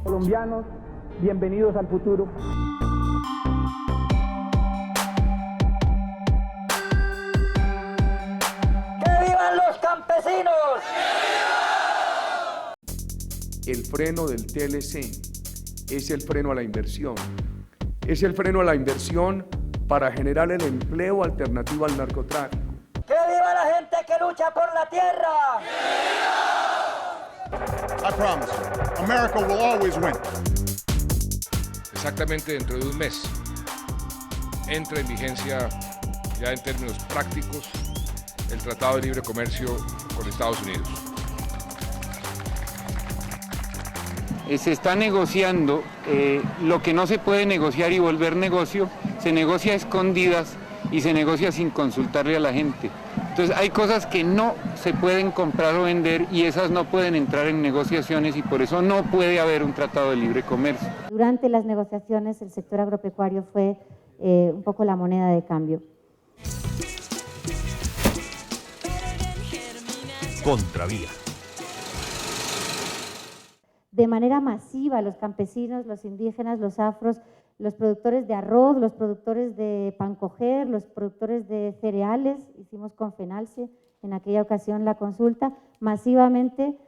Colombianos, bienvenidos al futuro. ¡Que vivan los campesinos! El freno del TLC es el freno a la inversión. Es el freno a la inversión para generar el empleo alternativo al narcotráfico. ¡Que viva la gente que lucha por la tierra! I promise you, America will always win. Exactamente dentro de un mes entra en vigencia, ya en términos prácticos, el Tratado de Libre Comercio con Estados Unidos. Se está negociando lo que no se puede negociar y volver negocio, se negocia a escondidas y se negocia sin consultarle a la gente. Entonces hay cosas que no se pueden comprar o vender y esas no pueden entrar en negociaciones y por eso no puede haber un tratado de libre comercio. Durante las negociaciones el sector agropecuario fue un poco la moneda de cambio. Contravía. De manera masiva los campesinos, los indígenas, los afros, los productores de arroz, los productores de pan coger, los productores de cereales, hicimos con FENALCE en aquella ocasión la consulta, masivamente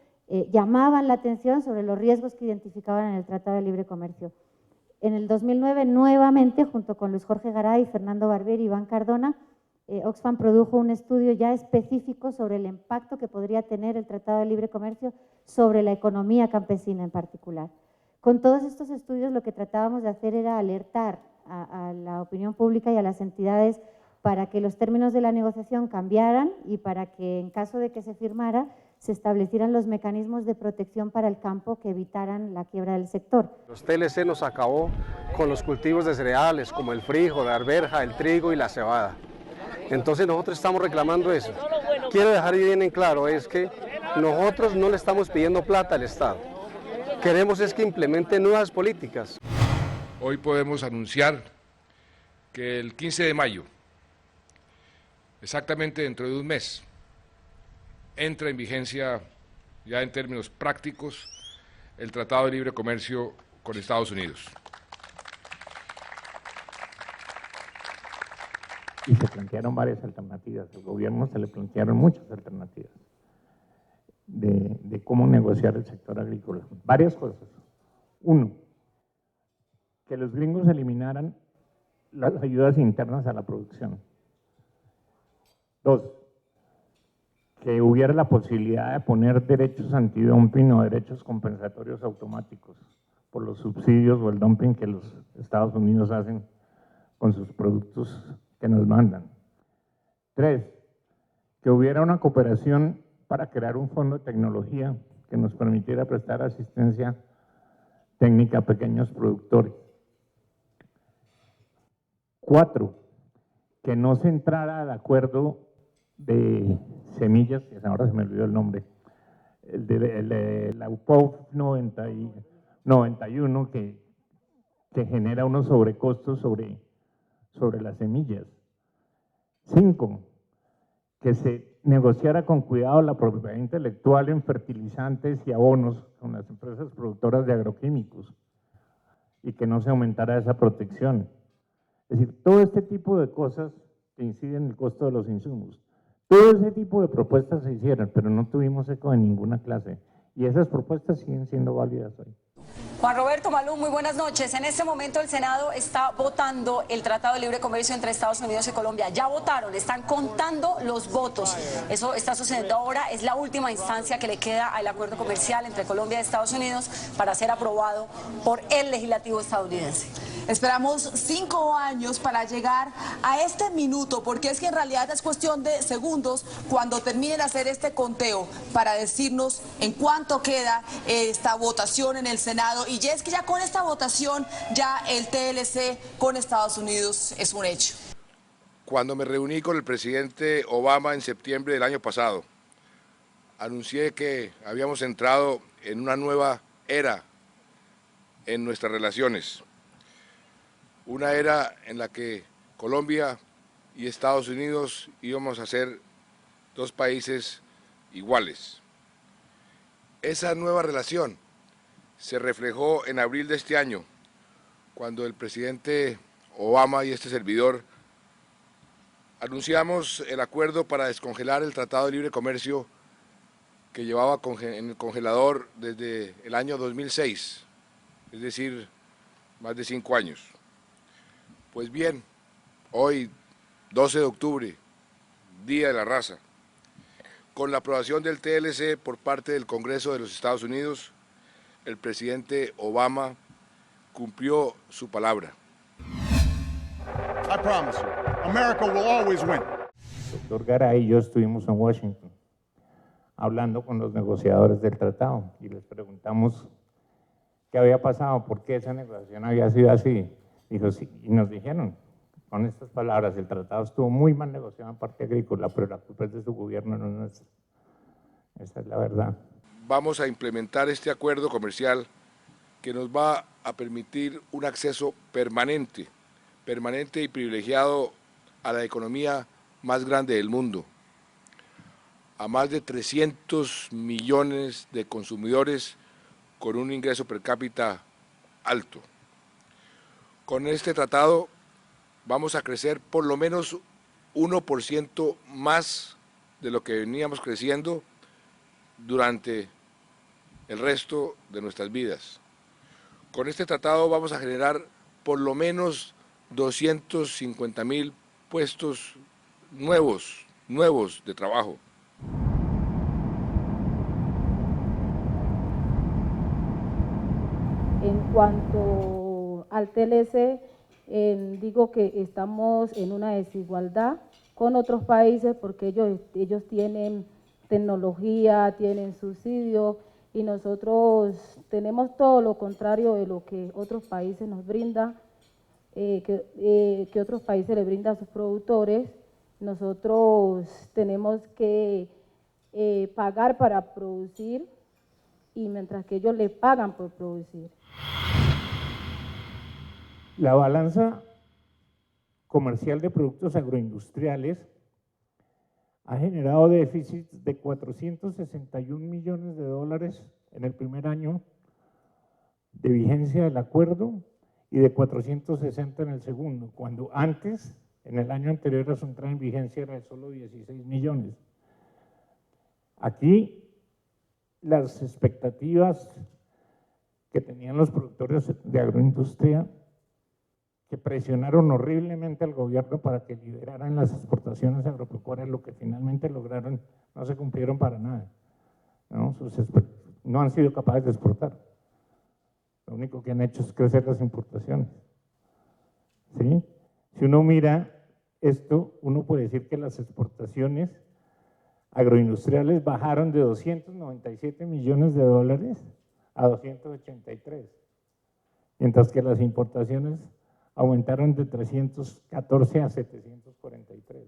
llamaban la atención sobre los riesgos que identificaban en el Tratado de Libre Comercio. En el 2009, nuevamente, junto con Luis Jorge Garay, Fernando Barbieri y Iván Cardona, Oxfam produjo un estudio ya específico sobre el impacto que podría tener el Tratado de Libre Comercio sobre la economía campesina en particular. Con todos estos estudios lo que tratábamos de hacer era alertar a la opinión pública y a las entidades para que los términos de la negociación cambiaran y para que en caso de que se firmara se establecieran los mecanismos de protección para el campo que evitaran la quiebra del sector. Los TLC nos acabó con los cultivos de cereales como el frijol, la arveja, el trigo y la cebada. Entonces nosotros estamos reclamando eso. Quiero dejar bien en claro, es que nosotros no le estamos pidiendo plata al Estado. Queremos es que implemente nuevas políticas. Hoy podemos anunciar que el 15 de mayo, exactamente dentro de un mes, entra en vigencia, ya en términos prácticos, el Tratado de Libre Comercio con Estados Unidos. Y se plantearon varias alternativas, al gobierno se le plantearon muchas alternativas de cómo negociar el sector agrícola. Varias cosas. Uno, que los gringos eliminaran las ayudas internas a la producción. Dos, que hubiera la posibilidad de poner derechos antidumping o derechos compensatorios automáticos por los subsidios o el dumping que los Estados Unidos hacen con sus productos que nos mandan. Tres, que hubiera una cooperación para crear un fondo de tecnología que nos permitiera prestar asistencia técnica a pequeños productores. Cuatro, que no se entrara al acuerdo de semillas, que ahora se me olvidó el nombre, el de la UPOV 91 que genera unos sobrecostos sobre las semillas. 5, que se negociara con cuidado la propiedad intelectual en fertilizantes y abonos con las empresas productoras de agroquímicos y que no se aumentara esa protección. Es decir, todo este tipo de cosas que inciden en el costo de los insumos. Todo ese tipo de propuestas se hicieron, pero no tuvimos eco de ninguna clase. Y esas propuestas siguen siendo válidas hoy. Juan Roberto Malú, muy buenas noches. En este momento el Senado está votando el Tratado de Libre Comercio entre Estados Unidos y Colombia. Ya votaron, están contando los votos. Eso está sucediendo ahora. Es la última instancia que le queda al acuerdo comercial entre Colombia y Estados Unidos para ser aprobado por el legislativo estadounidense. Esperamos 5 años para llegar a este minuto, porque es que en realidad es cuestión de segundos cuando terminen de hacer este conteo para decirnos en cuánto queda esta votación en el Senado. Y ya es que ya con esta votación ya el TLC con Estados Unidos es un hecho. Cuando me reuní con el presidente Obama en septiembre del año pasado, anuncié que habíamos entrado en una nueva era en nuestras relaciones. Una era en la que Colombia y Estados Unidos íbamos a ser dos países iguales. Esa nueva relación se reflejó en abril de este año, cuando el presidente Obama y este servidor anunciamos el acuerdo para descongelar el Tratado de Libre Comercio que llevaba en el congelador desde el año 2006, es decir, más de 5 años. Pues bien, hoy, 12 de octubre, Día de la Raza, con la aprobación del TLC por parte del Congreso de los Estados Unidos, el presidente Obama cumplió su palabra. I promise you, America will always win. Doctor Garay y yo estuvimos en Washington hablando con los negociadores del tratado y les preguntamos qué había pasado, por qué esa negociación había sido así. Dijo, sí, y nos dijeron con estas palabras: el tratado estuvo muy mal negociado en parte agrícola, pero la culpa es de su gobierno, no nuestra. Esa es la verdad. Vamos a implementar este acuerdo comercial que nos va a permitir un acceso permanente y privilegiado a la economía más grande del mundo, a más de 300 millones de consumidores con un ingreso per cápita alto. Con este tratado vamos a crecer por lo menos 1% más de lo que veníamos creciendo durante el resto de nuestras vidas. Con este tratado vamos a generar por lo menos 250,000 puestos nuevos de trabajo. En cuanto al TLC, digo que estamos en una desigualdad con otros países porque ellos tienen tecnología, tienen subsidios y nosotros tenemos todo lo contrario de lo que otros países nos brindan, que otros países le brindan a sus productores. Nosotros tenemos que pagar para producir y mientras que ellos le pagan por producir. La balanza comercial de productos agroindustriales ha generado déficits de 461 millones de dólares en el primer año de vigencia del acuerdo y de 460 en el segundo, cuando antes, en el año anterior a su entrada en vigencia, era de solo 16 millones. Aquí las expectativas que tenían los productores de agroindustria, que presionaron horriblemente al gobierno para que liberaran las exportaciones agropecuarias, lo que finalmente lograron, no se cumplieron para nada, ¿no? No han sido capaces de exportar. Lo único que han hecho es crecer las importaciones, ¿sí? Si uno mira esto, uno puede decir que las exportaciones agroindustriales bajaron de 297 millones de dólares a 283, mientras que las importaciones aumentaron de 314 a 743.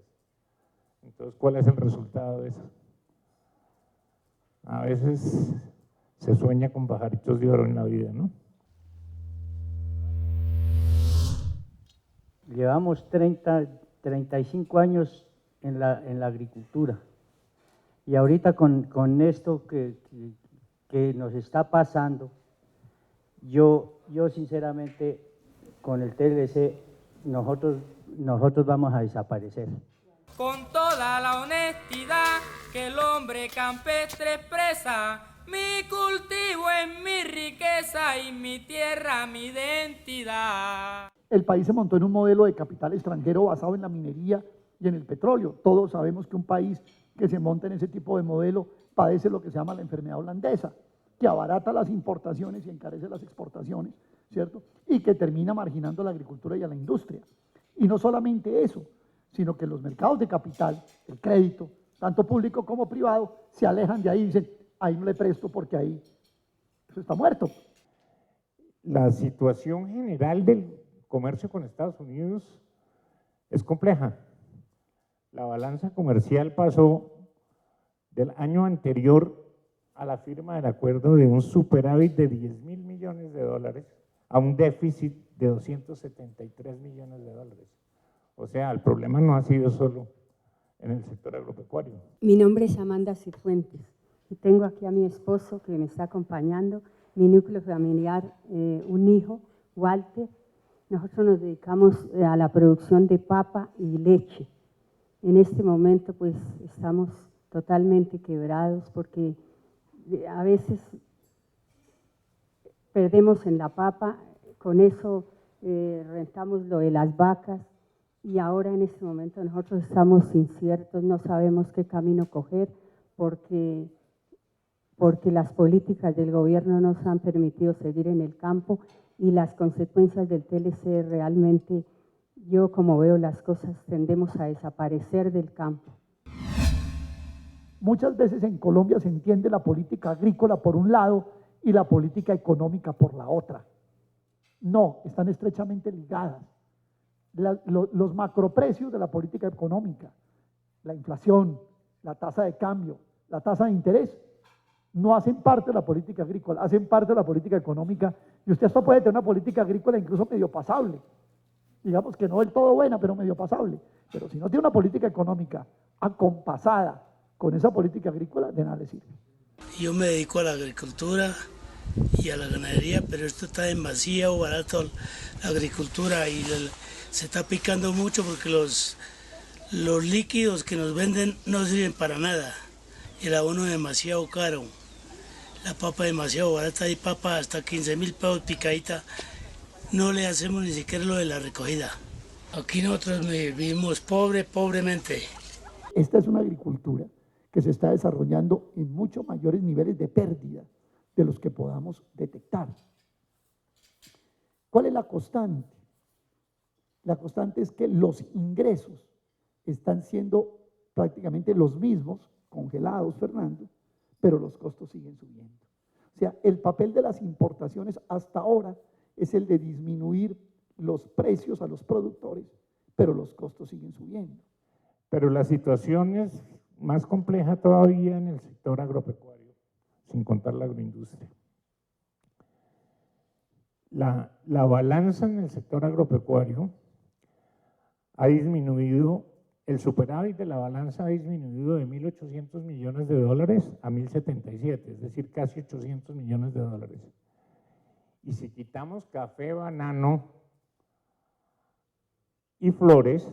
Entonces, ¿cuál es el resultado de eso? A veces se sueña con pajaritos de oro en la vida, ¿no? Llevamos 35 años en la agricultura y ahorita con esto que nos está pasando, yo sinceramente con el TLC nosotros vamos a desaparecer. Con toda la honestidad que el hombre campestre expresa, mi cultivo es mi riqueza y mi tierra mi identidad. El país se montó en un modelo de capital extranjero basado en la minería y en el petróleo. Todos sabemos que un país que se monta en ese tipo de modelo padece lo que se llama la enfermedad holandesa, que abarata las importaciones y encarece las exportaciones, ¿cierto? Y que termina marginando a la agricultura y a la industria. Y no solamente eso, sino que los mercados de capital, el crédito, tanto público como privado, se alejan de ahí y dicen, ahí no le presto porque ahí eso está muerto. La situación general del comercio con Estados Unidos es compleja. La balanza comercial pasó del año anterior a la firma del acuerdo de un superávit de 10,000 millones de dólares a un déficit de 273 millones de dólares. O sea, el problema no ha sido solo en el sector agropecuario. Mi nombre es Amanda Cifuentes y tengo aquí a mi esposo que me está acompañando. mi núcleo familiar, un hijo, Walter. Nosotros nos dedicamos a la producción de papa y leche. En este momento pues estamos totalmente quebrados porque a veces perdemos en la papa, con eso rentamos lo de las vacas y ahora en este momento nosotros estamos inciertos, no sabemos qué camino coger porque las políticas del gobierno no nos han permitido seguir en el campo y las consecuencias del TLC realmente, yo como veo las cosas, tendemos a desaparecer del campo. Muchas veces en Colombia se entiende la política agrícola por un lado y la política económica por la otra. No, están estrechamente ligadas. Los macroprecios de la política económica, la inflación, la tasa de cambio, la tasa de interés, no hacen parte de la política agrícola, hacen parte de la política económica, y usted hasta puede tener una política agrícola incluso medio pasable, digamos que no del todo buena, pero medio pasable, pero si no tiene una política económica acompasada con esa política agrícola, de nada le sirve. Yo me dedico a la agricultura y a la ganadería, pero esto está demasiado barato, la agricultura, y se está picando mucho porque los líquidos que nos venden no sirven para nada, y el abono es demasiado caro. La papa es demasiado barata, hay papa hasta 15.000 pesos picadita, no le hacemos ni siquiera lo de la recogida. Aquí nosotros vivimos pobremente. Esta es una agricultura que se está desarrollando en mucho mayores niveles de pérdida de los que podamos detectar. ¿Cuál es la constante? La constante es que los ingresos están siendo prácticamente los mismos, congelados, Fernando, pero los costos siguen subiendo. O sea, el papel de las importaciones hasta ahora es el de disminuir los precios a los productores, pero los costos siguen subiendo. Pero la situación es más compleja todavía en el sector agropecuario, sin contar la agroindustria. La balanza en el sector agropecuario ha disminuido. El superávit de la balanza ha disminuido de 1.800 millones de dólares a 1.077, es decir, casi 800 millones de dólares. Y si quitamos café, banano y flores,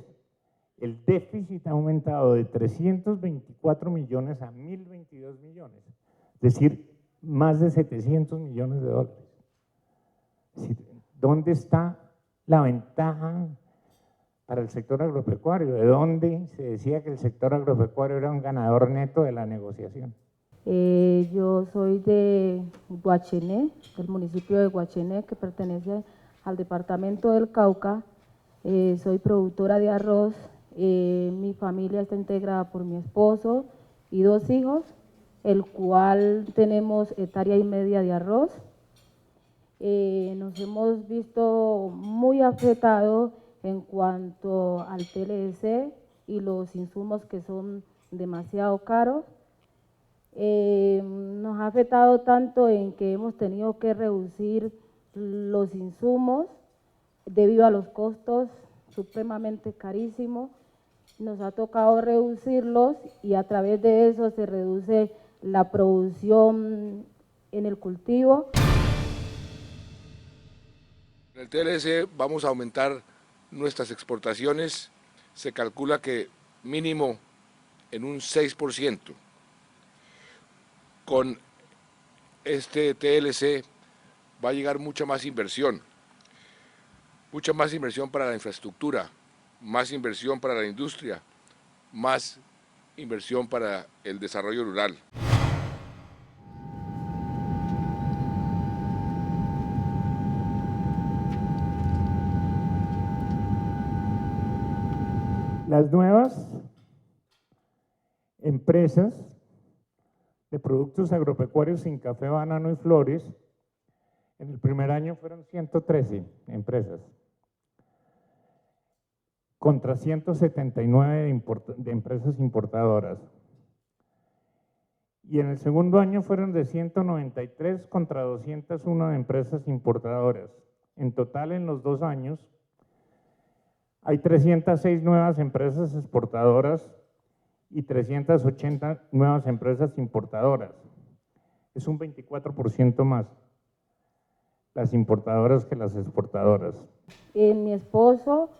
el déficit ha aumentado de 324 millones a 1.022 millones, es decir, más de 700 millones de dólares. Es decir, ¿dónde está la ventaja para el sector agropecuario? ¿De dónde se decía que el sector agropecuario era un ganador neto de la negociación? Yo soy de Guachené, del municipio de Guachené, que pertenece al departamento del Cauca. Soy productora de arroz. Mi familia está integrada por mi esposo y 2 hijos, el cual tenemos 1,5 hectáreas de arroz. Nos hemos visto muy afectados en cuanto al TLC y los insumos que son demasiado caros. Nos ha afectado tanto en que hemos tenido que reducir los insumos debido a los costos supremamente carísimos. Nos ha tocado reducirlos y a través de eso se reduce la producción en el cultivo. En el TLC vamos a aumentar nuestras exportaciones, se calcula que mínimo en un 6%. Con este TLC va a llegar mucha más inversión para la infraestructura, más inversión para la industria, más inversión para el desarrollo rural. Las nuevas empresas de productos agropecuarios sin café, banano y flores, en el primer año fueron 113 empresas, contra 179 de empresas importadoras. Y en el segundo año fueron de 193 contra 201 de empresas importadoras. En total, en los 2 años, hay 306 nuevas empresas exportadoras y 380 nuevas empresas importadoras. Es un 24% más. las importadoras que las exportadoras. Mi esposo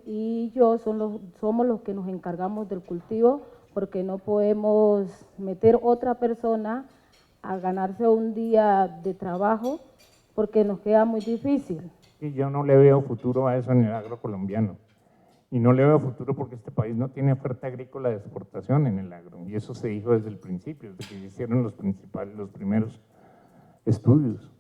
y yo somos los que nos encargamos del cultivo, porque no podemos meter otra persona a ganarse un día de trabajo, porque nos queda muy difícil. Y yo no le veo futuro a eso en el agro colombiano. Y no le veo futuro porque este país no tiene oferta agrícola de exportación en el agro. Y eso se dijo desde el principio, desde que se hicieron los primeros estudios.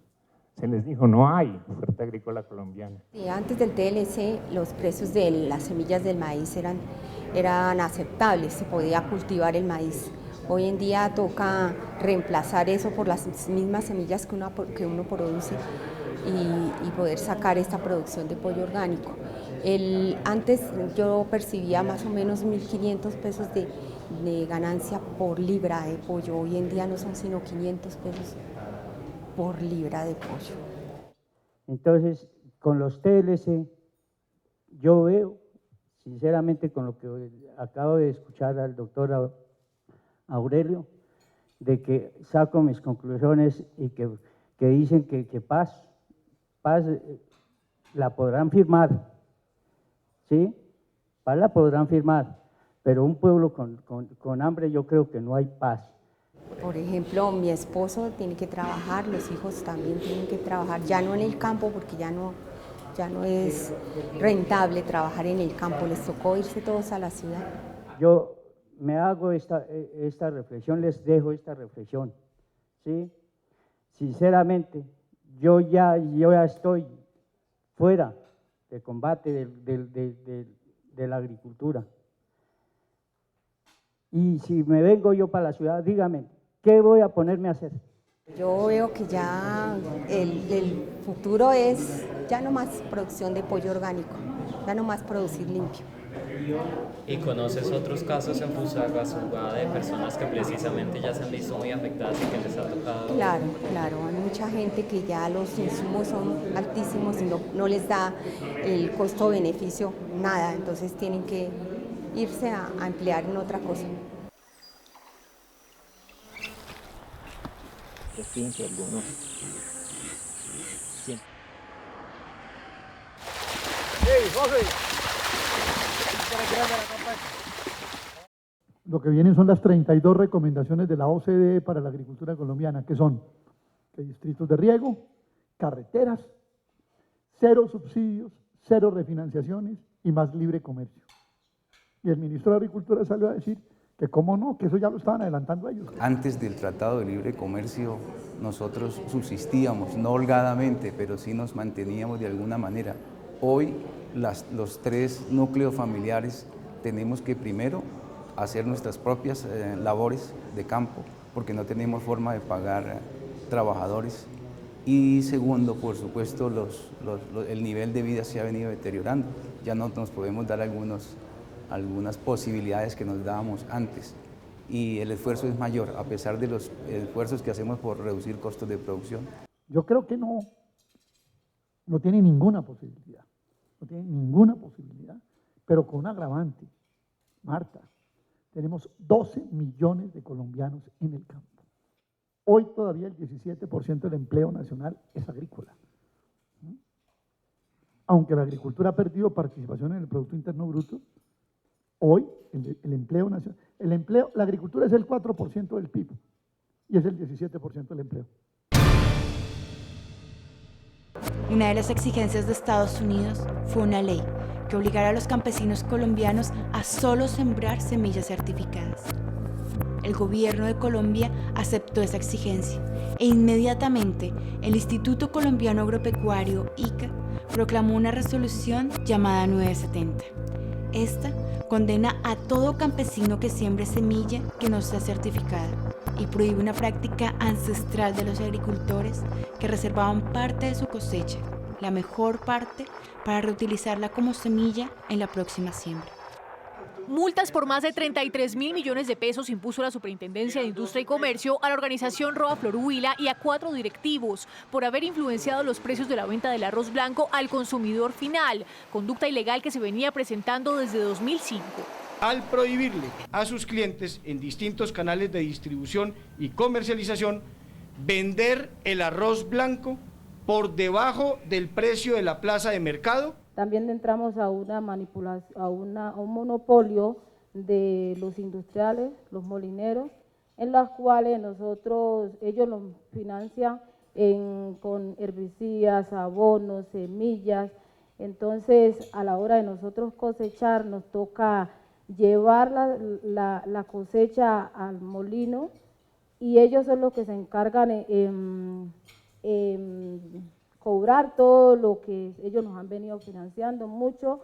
Se les dijo, no hay oferta agrícola colombiana. Y antes del TLC, los precios de las semillas del maíz eran aceptables, se podía cultivar el maíz. Hoy en día toca reemplazar eso por las mismas semillas que uno produce y poder sacar esta producción de pollo orgánico. Antes yo percibía más o menos 1.500 pesos de ganancia por libra de pollo. Hoy en día no son sino 500 pesos por libra de pollo. Entonces, con los TLC, yo veo, sinceramente, con lo que acabo de escuchar al doctor Aurelio, de que saco mis conclusiones y que dicen que paz la podrán firmar, ¿sí? Paz la podrán firmar, pero un pueblo con hambre yo creo que no hay paz. Por ejemplo, mi esposo tiene que trabajar, los hijos también tienen que trabajar, ya no en el campo porque ya no es rentable trabajar en el campo, les tocó irse todos a la ciudad. Yo me hago esta reflexión, les dejo esta reflexión, ¿sí? Sinceramente, yo ya estoy fuera del combate de la agricultura. Y si me vengo yo para la ciudad, dígame, ¿qué voy a ponerme a hacer? Yo veo que ya el futuro es ya no más producción de pollo orgánico, ya no más producir limpio. ¿Y conoces otros casos en Fusagasugá de personas que precisamente ya se han visto muy afectadas y que les ha tocado? Claro, hay mucha gente que ya los insumos son altísimos y no les da el costo-beneficio nada, entonces tienen que irse a emplear en otra cosa. Fíjense algunos. Sí. Lo que vienen son las 32 recomendaciones de la OCDE para la agricultura colombiana, que son que distritos de riego, carreteras, 0 subsidios, 0 refinanciaciones y más libre comercio. Y el ministro de Agricultura salió a decir que cómo no, que eso ya lo estaban adelantando ellos. Antes del Tratado de Libre Comercio nosotros subsistíamos, no holgadamente, pero sí nos manteníamos de alguna manera. Hoy los 3 núcleos familiares tenemos que primero hacer nuestras propias labores de campo, porque no tenemos forma de pagar trabajadores. Y segundo, por supuesto, el nivel de vida se ha venido deteriorando. Ya no nos podemos dar algunas posibilidades que nos dábamos antes. Y el esfuerzo es mayor, a pesar de los esfuerzos que hacemos por reducir costos de producción. Yo creo que no tiene ninguna posibilidad. No tiene ninguna posibilidad, pero con un agravante. Marta, tenemos 12 millones de colombianos en el campo. Hoy todavía el 17% del empleo nacional es agrícola. Aunque la agricultura ha perdido participación en el Producto Interno Bruto, hoy el empleo nacional, la agricultura es el 4% del PIB y es el 17% del empleo. Una de las exigencias de Estados Unidos fue una ley que obligara a los campesinos colombianos a solo sembrar semillas certificadas. El gobierno de Colombia aceptó esa exigencia e inmediatamente el Instituto Colombiano Agropecuario, ICA, proclamó una resolución llamada 970. Esta condena a todo campesino que siembre semilla que no sea certificada y prohíbe una práctica ancestral de los agricultores que reservaban parte de su cosecha, la mejor parte, para reutilizarla como semilla en la próxima siembra. Multas por más de 33.000 millones de pesos impuso la Superintendencia de Industria y Comercio a la organización Roa Flor Huila y a 4 directivos por haber influenciado los precios de la venta del arroz blanco al consumidor final, conducta ilegal que se venía presentando desde 2005. Al prohibirle a sus clientes en distintos canales de distribución y comercialización vender el arroz blanco por debajo del precio de la plaza de mercado. También entramos a una manipulación, a un monopolio de los industriales, los molineros, en los cuales ellos nos financian con herbicidas, abonos, semillas. Entonces, a la hora de nosotros cosechar, nos toca llevar la cosecha al molino y ellos son los que se encargan en cobrar todo lo que ellos nos han venido financiando mucho.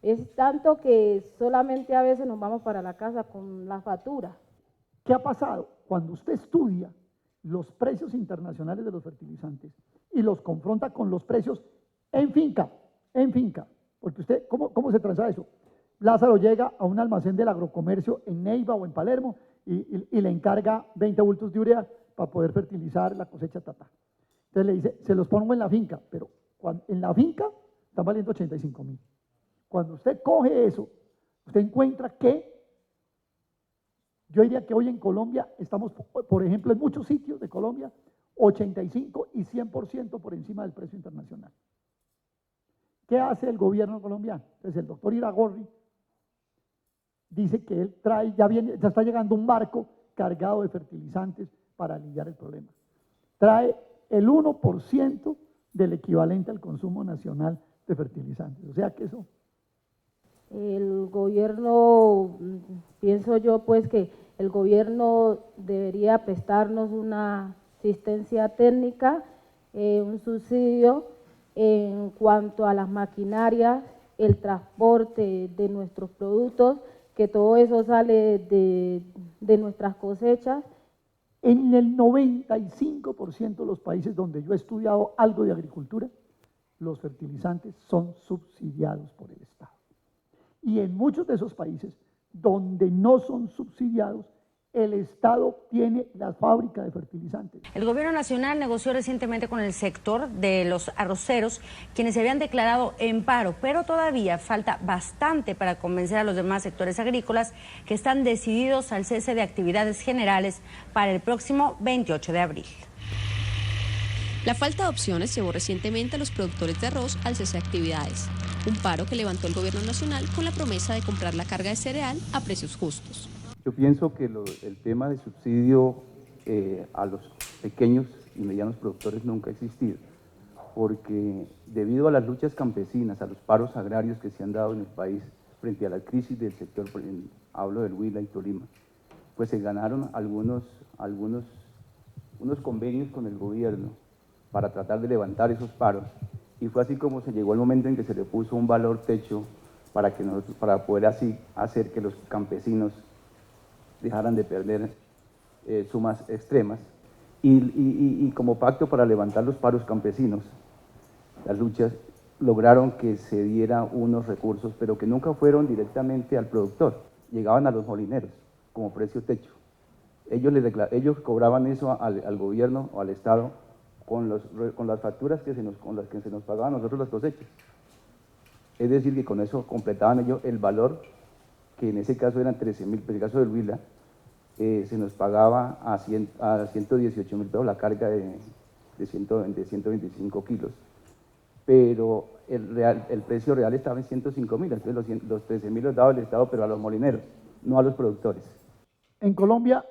Es tanto que solamente a veces nos vamos para la casa con la factura. ¿Qué ha pasado? Cuando usted estudia los precios internacionales de los fertilizantes y los confronta con los precios en finca, porque usted, ¿cómo se traza eso? Lázaro llega a un almacén del agrocomercio en Neiva o en Palermo y le encarga 20 bultos de urea para poder fertilizar la cosecha tata. Entonces le dice, se los pongo en la finca, pero en la finca están valiendo 85.000. Cuando usted coge eso, usted encuentra que, yo diría que hoy en Colombia estamos, por ejemplo, en muchos sitios de Colombia, 85 y 100% por encima del precio internacional. ¿Qué hace el gobierno colombiano? Entonces el doctor Iragorri dice que él ya está llegando un barco cargado de fertilizantes para aliviar el problema. Trae el 1% del equivalente al consumo nacional de fertilizantes. O sea que eso... El gobierno, pienso yo pues que el gobierno debería prestarnos una asistencia técnica, un subsidio en cuanto a las maquinarias, el transporte de nuestros productos, que todo eso sale de nuestras cosechas. En el 95% de los países donde yo he estudiado algo de agricultura, los fertilizantes son subsidiados por el Estado. Y en muchos de esos países donde no son subsidiados, el Estado tiene la fábrica de fertilizantes. El gobierno nacional negoció recientemente con el sector de los arroceros, quienes se habían declarado en paro, pero todavía falta bastante para convencer a los demás sectores agrícolas que están decididos al cese de actividades generales para el próximo 28 de abril. La falta de opciones llevó recientemente a los productores de arroz al cese de actividades, un paro que levantó el gobierno nacional con la promesa de comprar la carga de cereal a precios justos. Yo pienso que el tema de subsidio a los pequeños y medianos productores nunca ha existido, porque debido a las luchas campesinas, a los paros agrarios que se han dado en el país frente a la crisis del sector, hablo del Huila y Tolima, pues se ganaron unos convenios con el gobierno para tratar de levantar esos paros, y fue así como se llegó el momento en que se le puso un valor techo para poder así hacer que los campesinos dejaran de perder sumas extremas, y como pacto para levantar los paros campesinos, las luchas lograron que se diera unos recursos, pero que nunca fueron directamente al productor, llegaban a los molineros como precio techo. Ellos cobraban eso al gobierno o al Estado con las facturas con las que se nos pagaban a nosotros las cosechas. Es decir, que con eso completaban ellos el valor, que en ese caso eran 13.000, en el caso del Huila, se nos pagaba a 118.000 pesos la carga de 125 kilos. Pero el precio real estaba en 105.000, entonces los 13.000 los daba el Estado, pero a los molineros, no a los productores. En Colombia,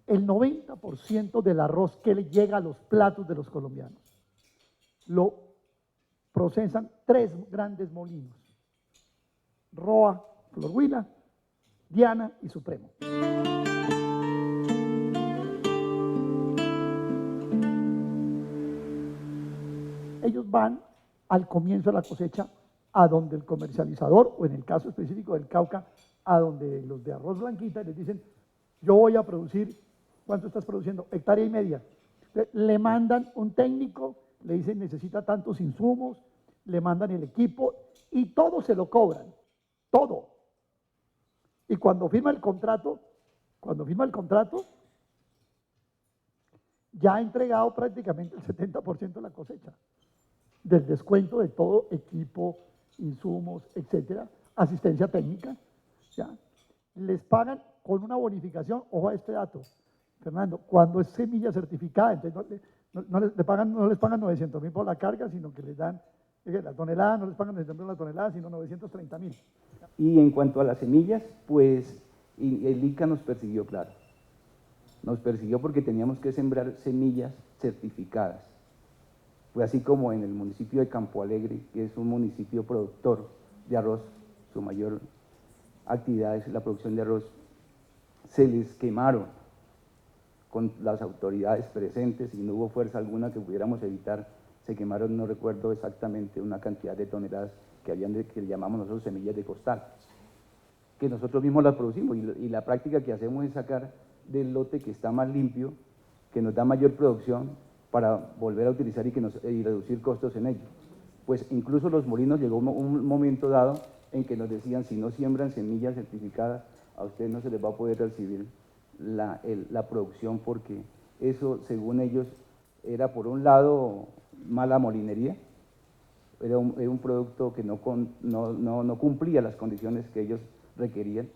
el 90% del arroz que le llega a los platos de los colombianos lo procesan 3 grandes molinos: Roa, Flor Huila, Diana y Supremo. Ellos van al comienzo de la cosecha a donde el comercializador, o en el caso específico del Cauca, a donde los de arroz blanquita les dicen: yo voy a producir, ¿cuánto estás produciendo? 1,5 hectáreas. Le mandan un técnico, le dicen necesita tantos insumos, le mandan el equipo y todo se lo cobran, todo. Y cuando firma el contrato, ya ha entregado prácticamente el 70% de la cosecha, del descuento de todo equipo, insumos, etcétera, asistencia técnica, ¿ya? Les pagan con una bonificación. Ojo a este dato, Fernando, cuando es semilla certificada, entonces no les pagan 900.000 por la carga, sino que les dan la tonelada, no les pagan 900.000 por la tonelada, sino 930.000. Y en cuanto a las semillas, pues el ICA nos persiguió, claro. Nos persiguió porque teníamos que sembrar semillas certificadas. Fue así como en el municipio de Campo Alegre, que es un municipio productor de arroz, su mayor actividad es la producción de arroz, se les quemaron con las autoridades presentes y no hubo fuerza alguna que pudiéramos evitar. Se quemaron, no recuerdo exactamente, una cantidad de toneladas que llamamos nosotros semillas de costal, que nosotros mismos las producimos y la práctica que hacemos es sacar del lote que está más limpio, que nos da mayor producción para volver a utilizar y reducir costos en ello. Pues incluso los molinos llegó un momento dado en que nos decían, si no siembran semillas certificadas, a ustedes no se les va a poder recibir la producción, porque eso, según ellos, era por un lado mala molinería, era un producto que no cumplía las condiciones que ellos requerían.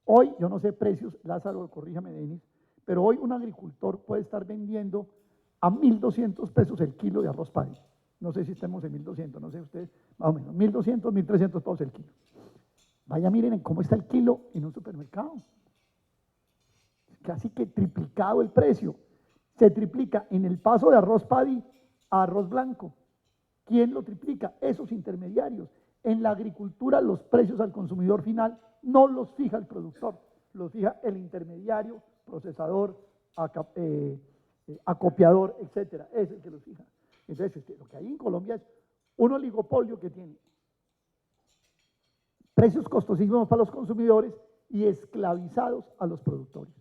Hoy, yo no sé precios, Lázaro, corríjame, Denis, pero hoy un agricultor puede estar vendiendo a 1.200 pesos el kilo de arroz paddy. No sé si estemos en 1.200, no sé ustedes, más o menos, 1.200, 1.300 pesos el kilo. Vaya, miren cómo está el kilo en un supermercado. Casi que triplicado el precio. Se triplica en el paso de arroz paddy a arroz blanco. ¿Quién lo triplica? Esos intermediarios. En la agricultura los precios al consumidor final no los fija el productor, los fija el intermediario, procesador, acopiador, etcétera. Es el que los fija. Entonces, lo que hay en Colombia es un oligopolio que tiene precios costosísimos para los consumidores y esclavizados a los productores.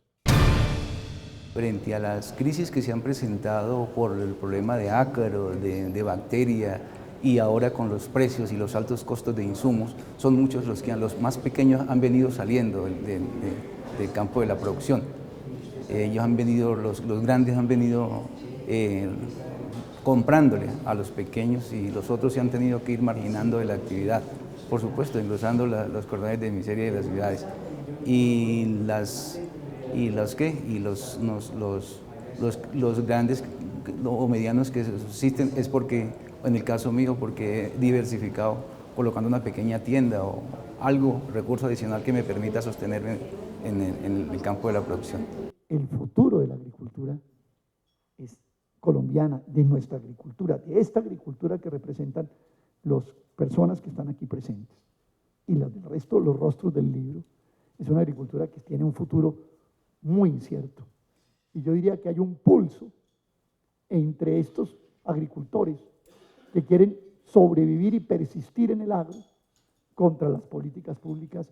Frente a las crisis que se han presentado por el problema de ácaro, de bacteria, y ahora con los precios y los altos costos de insumos, son muchos los más pequeños han venido saliendo del campo de la producción. Ellos han venido, los grandes han venido comprándole a los pequeños y los otros se han tenido que ir marginando de la actividad, por supuesto, engrosando los cordones de miseria de las ciudades. Los grandes o medianos que subsisten es porque, en el caso mío, porque he diversificado colocando una pequeña tienda o algo, recurso adicional que me permita sostenerme en el campo de la producción. El futuro de la agricultura es colombiana, de nuestra agricultura, de esta agricultura que representan las personas que están aquí presentes. Y del resto, los rostros del libro, es una agricultura que tiene un futuro muy incierto. Y yo diría que hay un pulso entre estos agricultores que quieren sobrevivir y persistir en el agro contra las políticas públicas,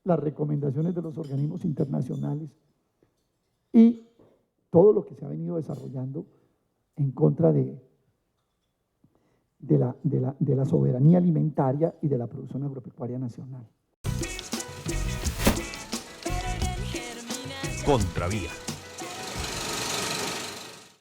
las recomendaciones de los organismos internacionales y todo lo que se ha venido desarrollando en contra de la soberanía alimentaria y de la producción agropecuaria nacional. Contravía.